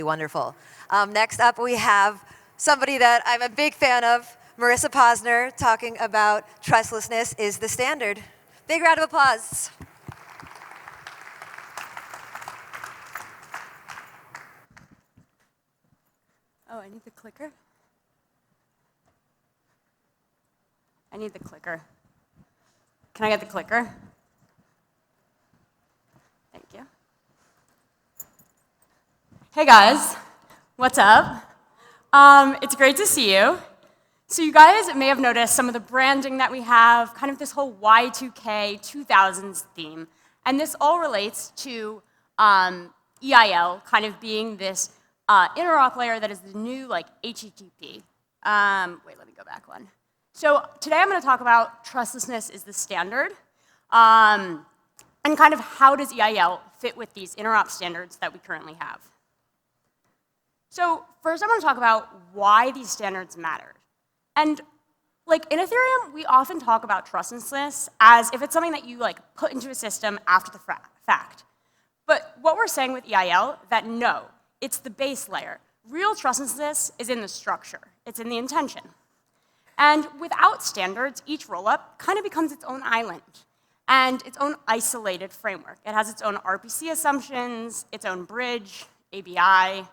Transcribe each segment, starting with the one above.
Wonderful. Next up, we have somebody that I'm a big fan of, Marissa Posner, talking about trustlessness is the standard. Big round of applause. Oh, I need the clicker? I need the clicker. Can I get the clicker? Thank you. Hey guys, what's up? It's great to see you. So you guys may have noticed some of the branding that we have, kind of this whole Y2K 2000s theme. And this all relates to EIL kind of being this interop layer that is the new like HTTP. Wait, let me go back one. So today I'm going to talk about trustlessness is the standard, and kind of how does EIL fit with these interop standards that we currently have. So first I'm going to talk about why these standards matter. And like in Ethereum, we often talk about trustlessness as if it's something that you like put into a system after the fact. But what we're saying with EIL, that no, it's the base layer. Real trustlessness is in the structure. It's in the intention. And without standards, each rollup kind of becomes its own island and its own isolated framework. It has its own RPC assumptions, its own bridge, ABI,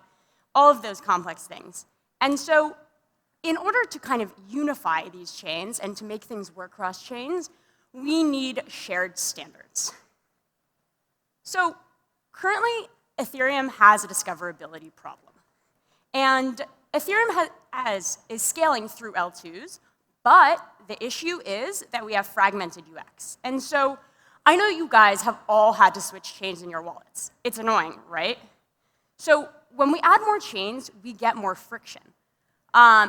all of those complex things. And so in order to kind of unify these chains and to make things work cross chains, we need shared standards. So currently, Ethereum has a discoverability problem. And Ethereum is scaling through L2s, but the issue is that we have fragmented UX. And so I know you guys have all had to switch chains in your wallets. It's annoying, right? So when we add more chains, we get more friction.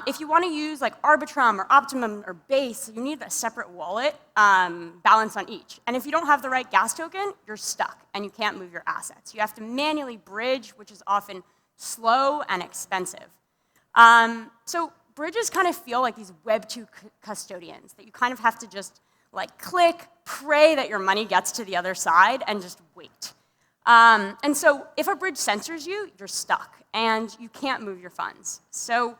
If you want to use like Arbitrum or Optimum or Base, you need a separate wallet balance on each. And if you don't have the right gas token, you're stuck and you can't move your assets. You have to manually bridge, which is often slow and expensive. So bridges kind of feel like these Web 2 custodians that you kind of have to just like click, pray that your money gets to the other side, and just wait. And so if a bridge censors you, you're stuck and you can't move your funds. So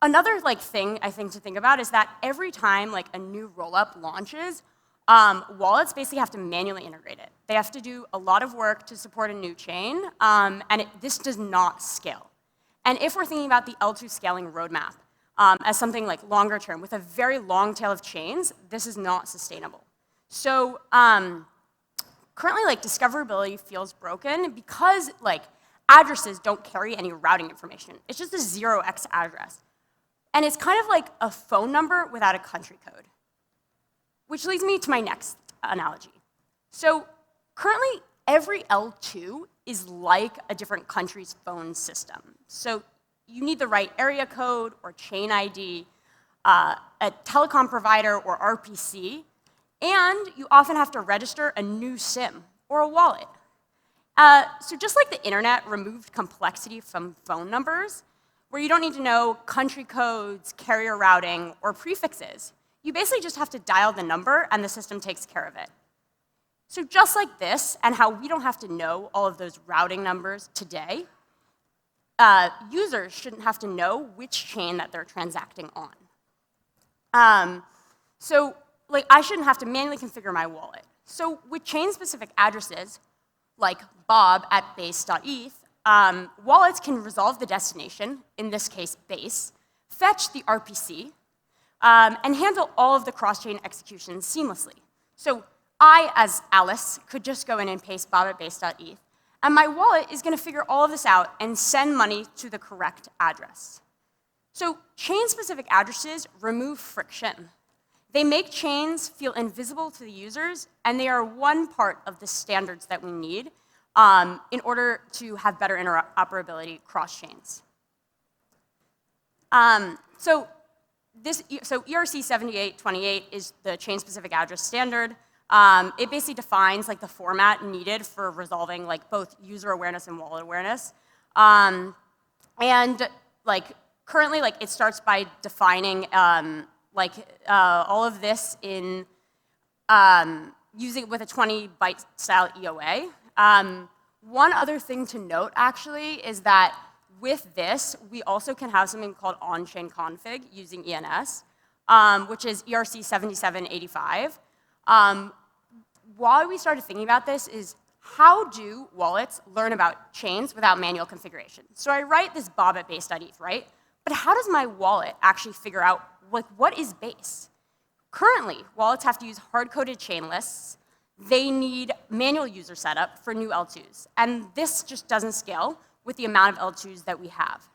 another like thing I think to think about is that every time like a new rollup launches, wallets basically have to manually integrate it. They have to do a lot of work to support a new chain, and this does not scale. And if we're thinking about the L2 scaling roadmap as something like longer term with a very long tail of chains, this is not sustainable. So currently, like discoverability feels broken because like addresses don't carry any routing information. It's just a 0x address. And it's kind of like a phone number without a country code. Which leads me to my next analogy. So currently, every L2 is like a different country's phone system. So you need the right area code or chain ID, a telecom provider or RPC, and you often have to register a new SIM or a wallet. So just like the internet removed complexity from phone numbers, where you don't need to know country codes, carrier routing, or prefixes, you basically just have to dial the number and the system takes care of it. So just like this, and how we don't have to know all of those routing numbers today, users shouldn't have to know which chain that they're transacting on. So like I shouldn't have to manually configure my wallet. So with chain-specific addresses, like bob at base.eth, wallets can resolve the destination, in this case base, fetch the RPC, and handle all of the cross-chain executions seamlessly. So I, as Alice, could just go in and paste bob at base.eth, and my wallet is going to figure all of this out and send money to the correct address. So chain-specific addresses remove friction. They make chains feel invisible to the users, and they are one part of the standards that we need in order to have better interoperability across chains. So ERC 7828 is the chain-specific address standard. It basically defines like the format needed for resolving like both user awareness and wallet awareness. And like currently, like it starts by defining all of this in using it with a 20-byte style EOA. One other thing to note actually is that with this, we also can have something called on-chain config using ENS, which is ERC 7785. Why we started thinking about this is how do wallets learn about chains without manual configuration? So I write this Bobbit based on ETH, right? But how does my wallet actually figure out like what is base? Currently, wallets have to use hard-coded chain lists. They need manual user setup for new L2s. And this just doesn't scale with the amount of L2s that we have.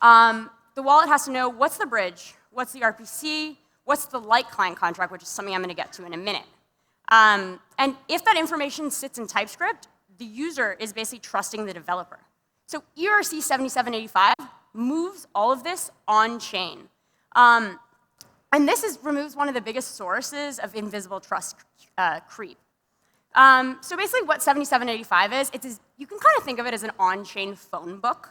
The wallet has to know what's the bridge, what's the RPC, what's the light client contract, which is something I'm going to get to in a minute. And if that information sits in TypeScript, the user is basically trusting the developer. So ERC 7785 moves all of this on-chain. And this removes one of the biggest sources of invisible trust creep. So basically what 7785 is, you can kind of think of it as an on-chain phone book.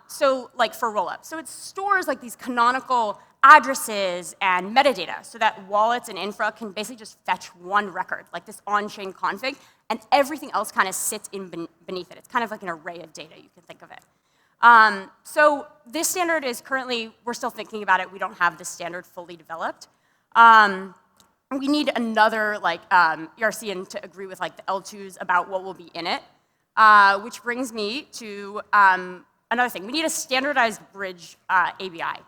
So like for rollup. So it stores like these canonical addresses and metadata so that wallets and infra can basically just fetch one record, like this on-chain config, and everything else kind of sits in beneath it. It's kind of like an array of data, you can think of it. So this standard is currently, we're still thinking about it. We don't have this standard fully developed. We need another like ERC to agree with like the L2s about what will be in it, which brings me to another thing. We need a standardized bridge ABI.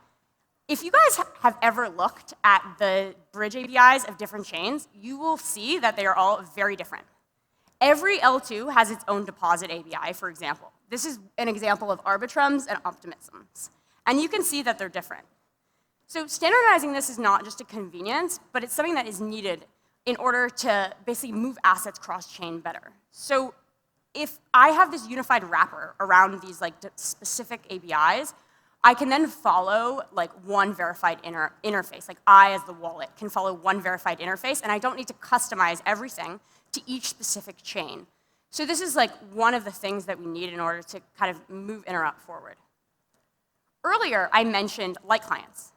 If you guys have ever looked at the bridge ABIs of different chains, you will see that they are all very different. Every L2 has its own deposit ABI, for example. This is an example of arbitrums and optimisms. And you can see that they're different. So standardizing this is not just a convenience, but it's something that is needed in order to basically move assets cross-chain better. So if I have this unified wrapper around these like specific ABIs, I can then follow like one verified interface. Like I, as the wallet, can follow one verified interface, and I don't need to customize everything to each specific chain. So this is like one of the things that we need in order to kind of move Interop forward. Earlier, I mentioned light clients.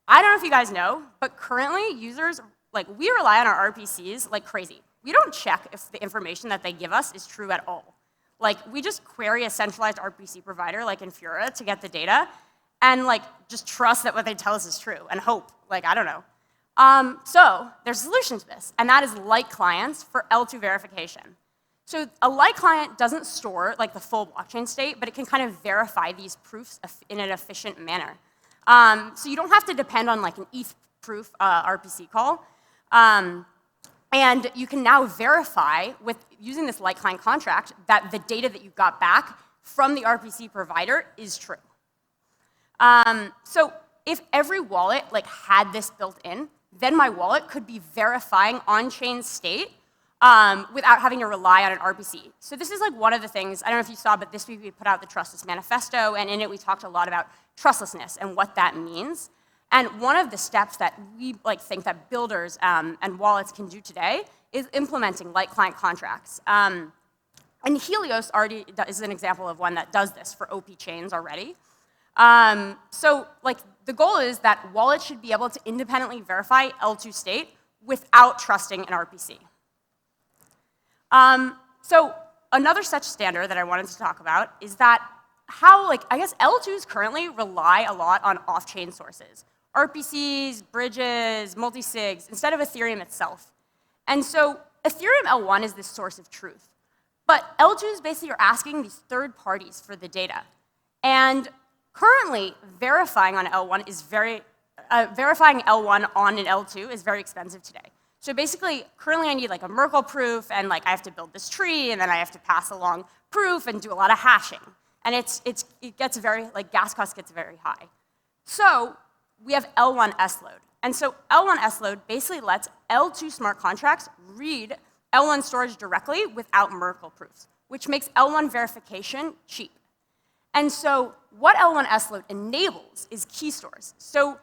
I don't know if you guys know, but currently users, like we rely on our RPCs like crazy. We don't check if the information that they give us is true at all. Like we just query a centralized RPC provider like Infura to get the data and like just trust that what they tell us is true and hope, like I don't know. So there's a solution to this, and that is light clients for L2 verification. So a light client doesn't store like the full blockchain state, but it can kind of verify these proofs in an efficient manner. So you don't have to depend on like an ETH proof RPC call. And you can now verify with using this light client contract that the data that you got back from the RPC provider is true. So if every wallet like had this built in, then my wallet could be verifying on-chain state without having to rely on an RPC. So this is like one of the things, I don't know if you saw, but this week we put out the Trustless manifesto, and in it we talked a lot about trustlessness and what that means. And one of the steps that we like think that builders and wallets can do today is implementing light client contracts. And Helios already is an example of one that does this for OP chains already. So like the goal is that wallets should be able to independently verify L2 state without trusting an RPC. So another such standard that I wanted to talk about is that how, like, I guess L2s currently rely a lot on off-chain sources. RPCs, bridges, multisigs, instead of Ethereum itself. And so Ethereum L1 is this source of truth. But L2s basically are asking these third parties for the data. And currently, verifying on L1 is verifying L1 on an L2 is very expensive today. So basically, currently I need like a Merkle proof, and like I have to build this tree, and then I have to pass along proof and do a lot of hashing. And it gets very, like gas cost gets very high. So we have L1 S-load. And so L1 S-load basically lets L2 smart contracts read L1 storage directly without Merkle proofs, which makes L1 verification cheap. And so what L1 S-load enables is keystores. So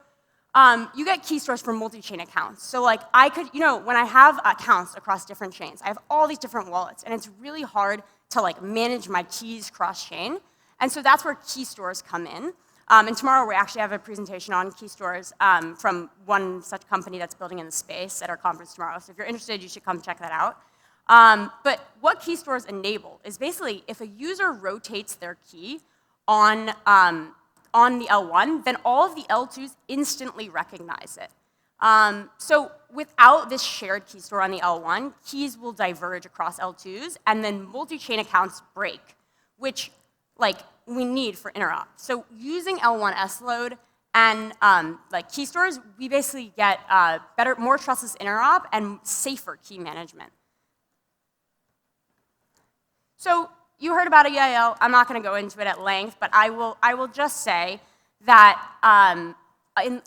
you get keystores for multi-chain accounts. So like I could, when I have accounts across different chains, I have all these different wallets, and it's really hard to like manage my keys cross-chain. And so that's where keystores come in. And tomorrow we actually have a presentation on keystores from one such company that's building in the space at our conference tomorrow. So if you're interested, you should come check that out. But what keystores enable is basically if a user rotates their key, on the L1, then all of the L2s instantly recognize it. So without this shared key store on the L1, keys will diverge across L2s, and then multi-chain accounts break, which we need for Interop. So using L1 S-load and key stores, we basically get more trustless Interop and safer key management. So you heard about EIL. I'm not going to go into it at length, but I will just say that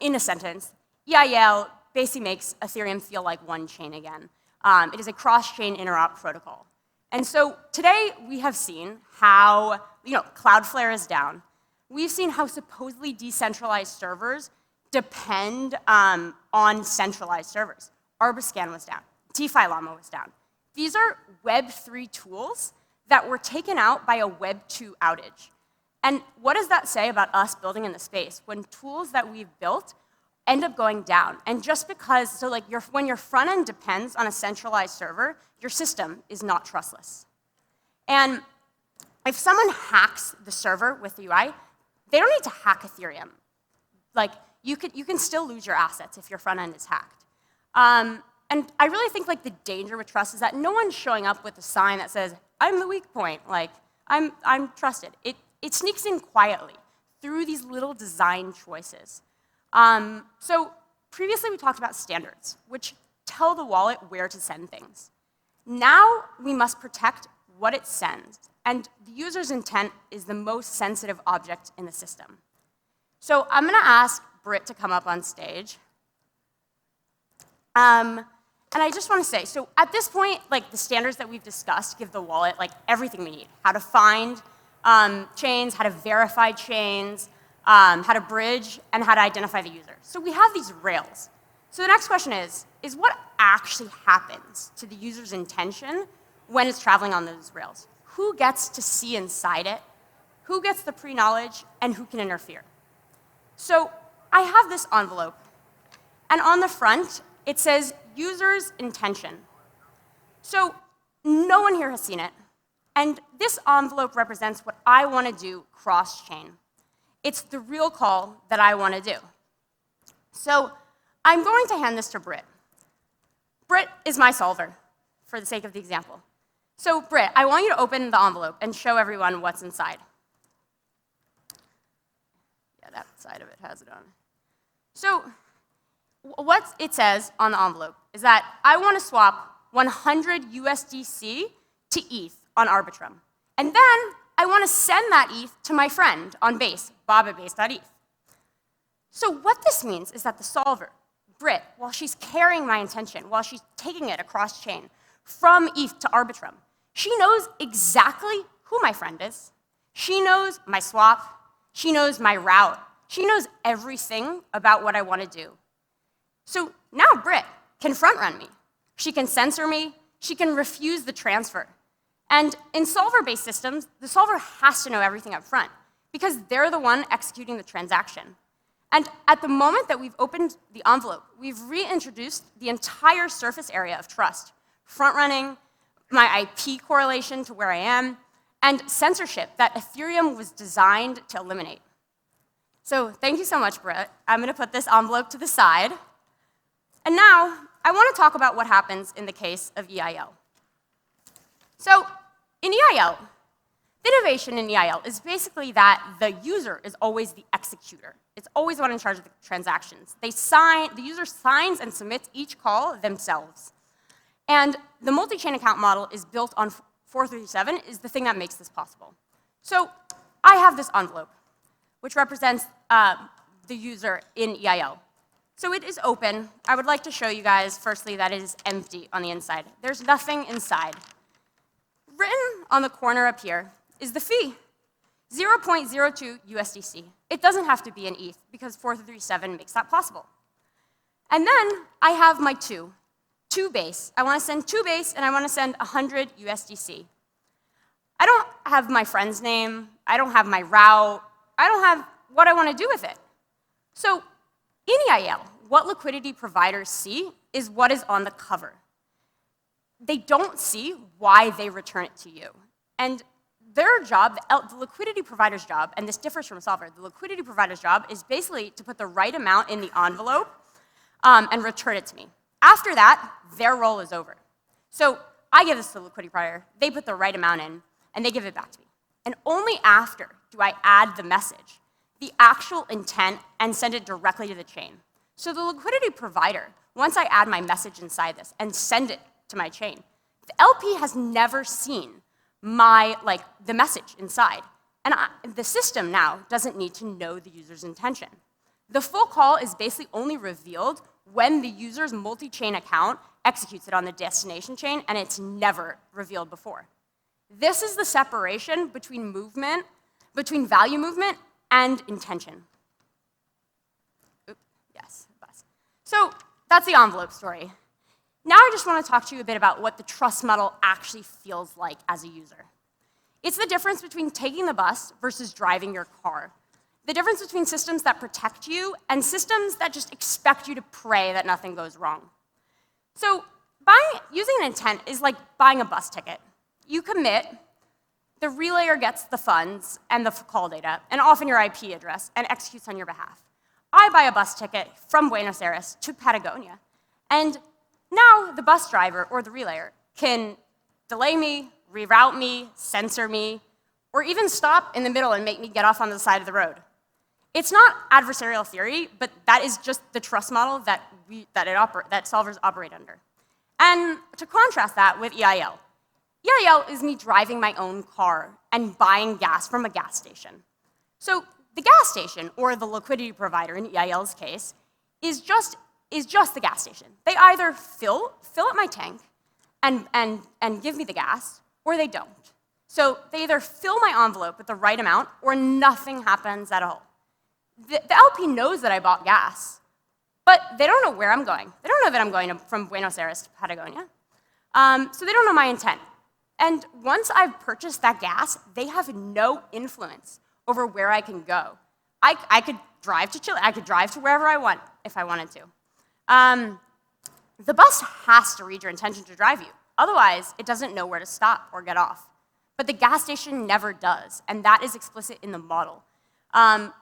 in a sentence, EIL basically makes Ethereum feel like one chain again. It is a cross-chain interop protocol. And so today we have seen how Cloudflare is down. We've seen how supposedly decentralized servers depend on centralized servers. Arbuscan was down. DeFi Llama was down. These are Web3 tools that were taken out by a Web 2 outage. And what does that say about us building in the space when tools that we've built end up going down? And just because, so when your front end depends on a centralized server, your system is not trustless. And if someone hacks the server with the UI, they don't need to hack Ethereum. You can still lose your assets if your front end is hacked. And I really think the danger with trust is that no one's showing up with a sign that says, I'm the weak point, I'm trusted. It sneaks in quietly through these little design choices. So previously we talked about standards, which tell the wallet where to send things. Now we must protect what it sends, and the user's intent is the most sensitive object in the system. So I'm going to ask Britt to come up on stage. And I just want to say, so at this point, the standards that we've discussed give the wallet everything we need: how to find chains, how to verify chains, how to bridge, and how to identify the user. So we have these rails. So the next question is what actually happens to the user's intention when it's traveling on those rails? Who gets to see inside it? Who gets the pre-knowledge, and who can interfere? So I have this envelope, and on the front, it says user's intention. So no one here has seen it, and this envelope represents what I want to do cross-chain. It's the real call that I want to do. So I'm going to hand this to Britt. Britt is my solver, for the sake of the example. So Britt, I want you to open the envelope and show everyone what's inside. Yeah, that side of it has it on. So what it says on the envelope is that I want to swap 100 USDC to ETH on Arbitrum. And then I want to send that ETH to my friend on Base, Bob at base.eth. So what this means is that the solver, Britt, while she's carrying my intention, while she's taking it across chain from ETH to Arbitrum, she knows exactly who my friend is. She knows my swap. She knows my route. She knows everything about what I want to do. So now Britt can front-run me. She can censor me. She can refuse the transfer. And in solver-based systems, the solver has to know everything up front because they're the one executing the transaction. And at the moment that we've opened the envelope, we've reintroduced the entire surface area of trust: front-running, my IP correlation to where I am, and censorship that Ethereum was designed to eliminate. So thank you so much, Britt. I'm going to put this envelope to the side. And now, I want to talk about what happens in the case of EIL. So in EIL, the innovation in EIL is basically that the user is always the executor. It's always the one in charge of the transactions. The user signs and submits each call themselves. And the multi-chain account model is built on 437 is the thing that makes this possible. So I have this envelope, which represents the user in EIL. So it is open. I would like to show you guys, firstly, that it is empty on the inside. There's nothing inside. Written on the corner up here is the fee, 0.02 USDC. It doesn't have to be an ETH because 437 makes that possible. And then I have my two base. I want to send 2 base, and I want to send 100 USDC. I don't have my friend's name. I don't have my route. I don't have what I want to do with it. So in EIL, what liquidity providers see is what is on the cover. They don't see why they return it to you. And their job, the liquidity provider's job, and this differs from a solver, the liquidity provider's job is basically to put the right amount in the envelope and return it to me. After that, their role is over. So I give this to the liquidity provider, they put the right amount in, and they give it back to me. And only after do I add the message, the actual intent, and send it directly to the chain. So the liquidity provider, once I add my message inside this and send it to my chain, the LP has never seen the message inside. And the system now doesn't need to know the user's intention. The full call is basically only revealed when the user's multi-chain account executes it on the destination chain, and it's never revealed before. This is the separation between value movement and intention. Oops, yes, bus. So that's the envelope story. Now I just want to talk to you a bit about what the trust model actually feels like as a user. It's the difference between taking the bus versus driving your car. The difference between systems that protect you and systems that just expect you to pray that nothing goes wrong. So using an intent is like buying a bus ticket. You commit, the relayer gets the funds and the call data, and often your IP address, and executes on your behalf. I buy a bus ticket from Buenos Aires to Patagonia, and now the bus driver or the relayer can delay me, reroute me, censor me, or even stop in the middle and make me get off on the side of the road. It's not adversarial theory, but that is just the trust model that solvers operate under. And to contrast that with EIL. EIL is me driving my own car and buying gas from a gas station. So the gas station, or the liquidity provider in EIL's case, is just the gas station. They either fill up my tank and give me the gas, or they don't. So they either fill my envelope with the right amount, or nothing happens at all. The LP knows that I bought gas, but they don't know where I'm going. They don't know that I'm going from Buenos Aires to Patagonia. So they don't know my intent. And once I've purchased that gas, they have no influence over where I can go. I could drive to Chile. I could drive to wherever I want if I wanted to. The bus has to read your intention to drive you. Otherwise, it doesn't know where to stop or get off. But the gas station never does, and that is explicit in the model,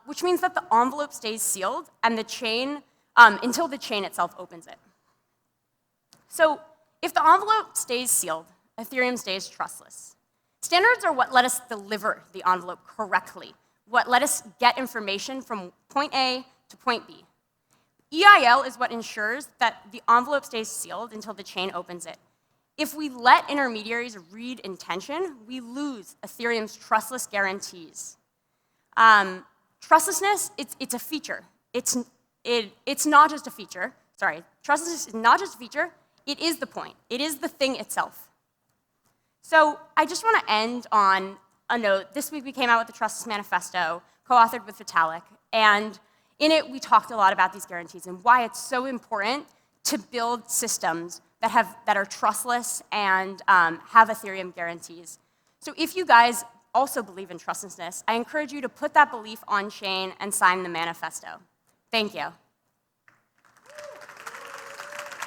which means that the envelope stays sealed and the chain until the chain itself opens it. So if the envelope stays sealed, Ethereum stays trustless. Standards are what let us deliver the envelope correctly, what let us get information from point A to point B. EIL is what ensures that the envelope stays sealed until the chain opens it. If we let intermediaries read intention, we lose Ethereum's trustless guarantees. Trustlessness, it's a feature. It's not just a feature. Sorry, trustlessness is not just a feature, it is the point. It is the thing itself. So I just want to end on a note. This week we came out with the Trustless Manifesto, co-authored with Vitalik, and in it we talked a lot about these guarantees and why it's so important to build systems that are trustless and have Ethereum guarantees. So if you guys also believe in trustlessness, I encourage you to put that belief on chain and sign the manifesto. Thank you.